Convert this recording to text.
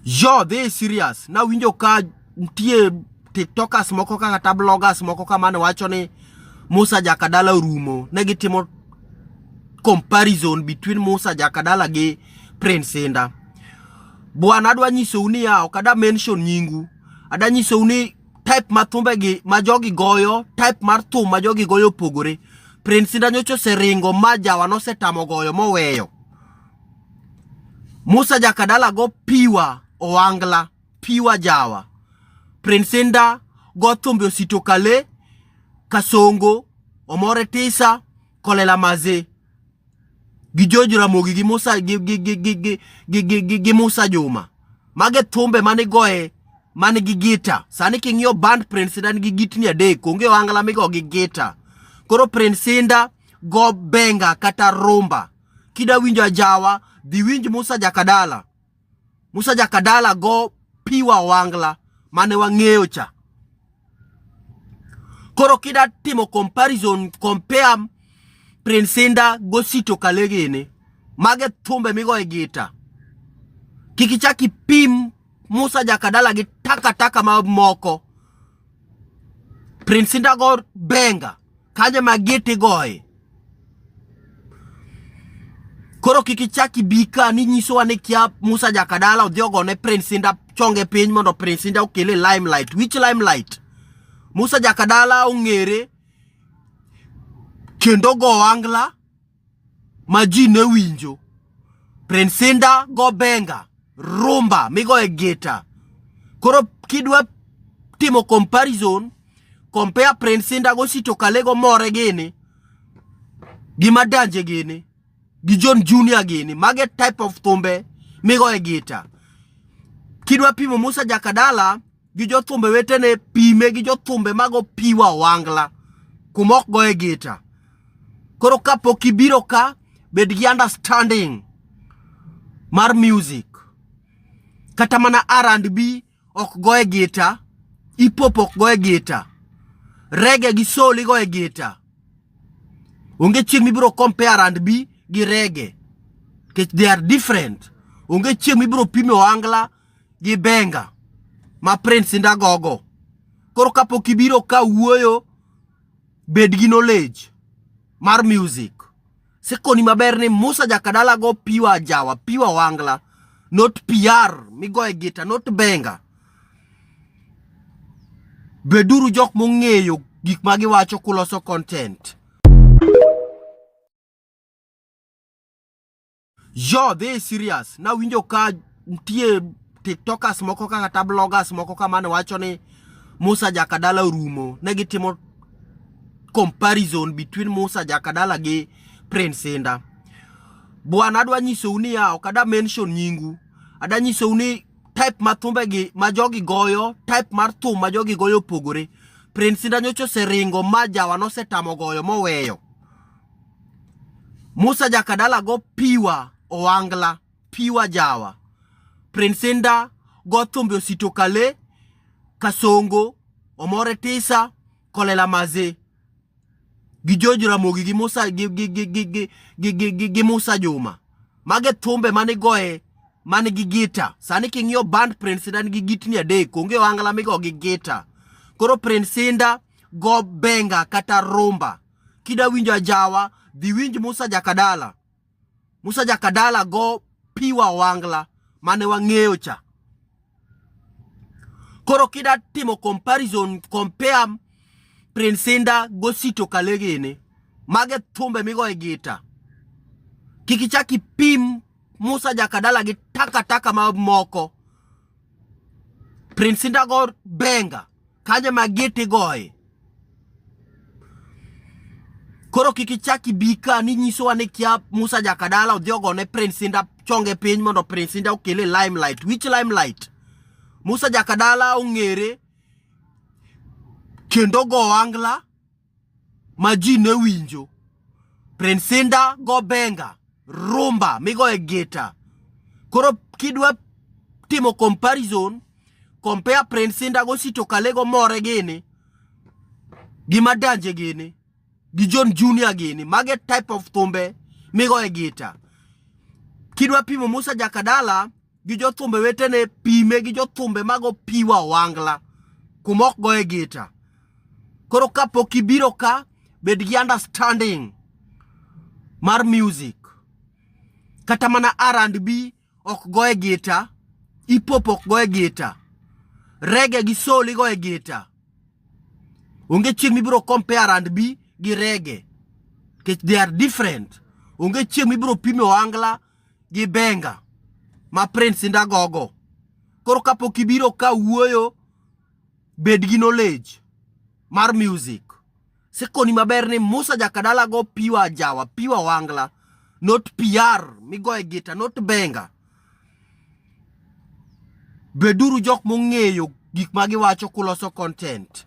Yo, they serious. Now winjo ka mtie tiktokers moko kata bloggers moko kamane wacho ni Musa Jakadala rumo. Negitimo comparison between Musa Jakadala gi Prince Indah. Bwana adwa nyisou ni kada mention nyingu. Ada nyisou ni type mathumbe gi majogi goyo, type mar thum majogi goyo pogore. Prince Indah nyocho seringo majawa no setamo goyo moweyo. Musa Jakadala go piwa oangla, piwa jawa. Prince Indah go thumbe osito kale, kasongo, omore tisa, kolela maze. Gijoji Ramogi gi Musa gi Musa Juma. Mage thumbe mane goe mane gi gita. Sani king'yo band Prince Indah gi gitni adek, konge oangla migo gi gita. Koro Prince Indah go benga kata rumba. Kida winjo ajawa, di winj Musa Jakadala. Musa Jakadala go piwa wangla mane wang'eyo cha. Koro kida timo comparison, compare Prince Indah go sito kalegene. Mage thumbe migo e gita. Kikichaki pim Musa Jakadala gi taka ma moko. Prince Indah go benga. Kanye magiti goe. Koro kikichaki bika ni nyiso ane kia Musa Jakadala odhiogo ne Prince Indah chonge piny mondo Prince Indah okele limelight. Which limelight? Musa Jakadala ong'ere kendo go angla maji ne winjo. Prince Indah go benga rumba migo e gita. Koro kidwa timo comparison, compare Prince Indah go sito kalego more gini gima danje gini gi John Junior gini. Mage type of thumbe migo e gita. Kidwa pimo Musa Jakadala gi jo thumbe wetene, pime gi jo thumbe mago piwa wangla kumok go e gita. Koro kapo kibiro ka bed gi understanding mar music. Kata mana R&B ok go e gita, hip hop ok go e gita, reggae gi soul go e gita. Unge chieng mibiro compare R&B gi reggae, they are different. Unge chieng mibiro pime wangla gi benga ma Prince Indah gogo. Koro kapo kibiro ka wuoyo, bed gi knowledge mar music. Sekoni maber ni Musa Jakadala go piwa jawa, piwa wangla, not PR migo e gita, not benga. Beduru jok mong'eyo gik magi wacho kuloso content. Yo, they serious. Now winjo ka mtie tiktokers moko kata bloggers moko kamane wacho ni Musa Jakadala rumo. Negitimo comparison between Musa Jakadala gi Prince Indah. Bwana adwa nyisou ni kada mention nyingu. Ada nyisou ni type mathumbe gi majogi goyo, type mar thum majogi goyo pogore. Prince Indah nyocho seringo majawa no setamo goyo moweyo. Musa Jakadala go piwa oangla, piwa jawa. Prince Indah go thumbe osito kale, kasongo, omore tisa, kolela maze. Gijoji Ramogi gi Musa gi Musa Juma. Mage thumbe mane goe mane gi gita. Sani king'yo band Prince Indah gi gitni adek, konge oangla migo gi gita. Koro Prince Indah go benga kata rumba. Kida winjo ajawa, di winj Musa Jakadala. Musa Jakadala go piwa wangla mane wang'eyo cha. Koro kida timo comparison, compare Prince Indah go sito kalegene. Mage thumbe migo e gita. Kikichaki pim Musa Jakadala gi taka ma moko. Prince Indah go benga. Kanye magiti goe. Koro kikichaki bika ni nyiso ane kia Musa Jakadala odhiogo ne Prince Indah chonge piny mondo Prince Indah okele limelight. Which limelight? Musa Jakadala ong'ere kendo go angla maji ne winjo. Prince Indah go benga rumba migo e gita. Koro kidwa timo comparison, compare Prince Indah go sito kalego more gini gima danje gini gi John Junior gini. Mage type of thumbe migo e gita. Kidwa pimo Musa Jakadala gi jothumbe wetene pime gi jothumbe mago piwa wangla kumok goye gita. Koro kapok ibiro ka, bed gi understanding mar music. Kata mana R&B ok goye gita, hip hop ok goye gita, reggae gi soul goye gita. Unge chieng mibiro compare R&B gi reggae, they are different. Unge chieng mibiro pime wangla gi benga ma Prince Indah gogo. Koro kapok ibiro ka wuoyo, bed gi knowledge mar music. Sekoni maber ni Musa Jakadala go piwa jawa, piwa wangla, not PR migoye gita, not benga. Beduru jok mong'eyo gik ma giwacho kuloso content.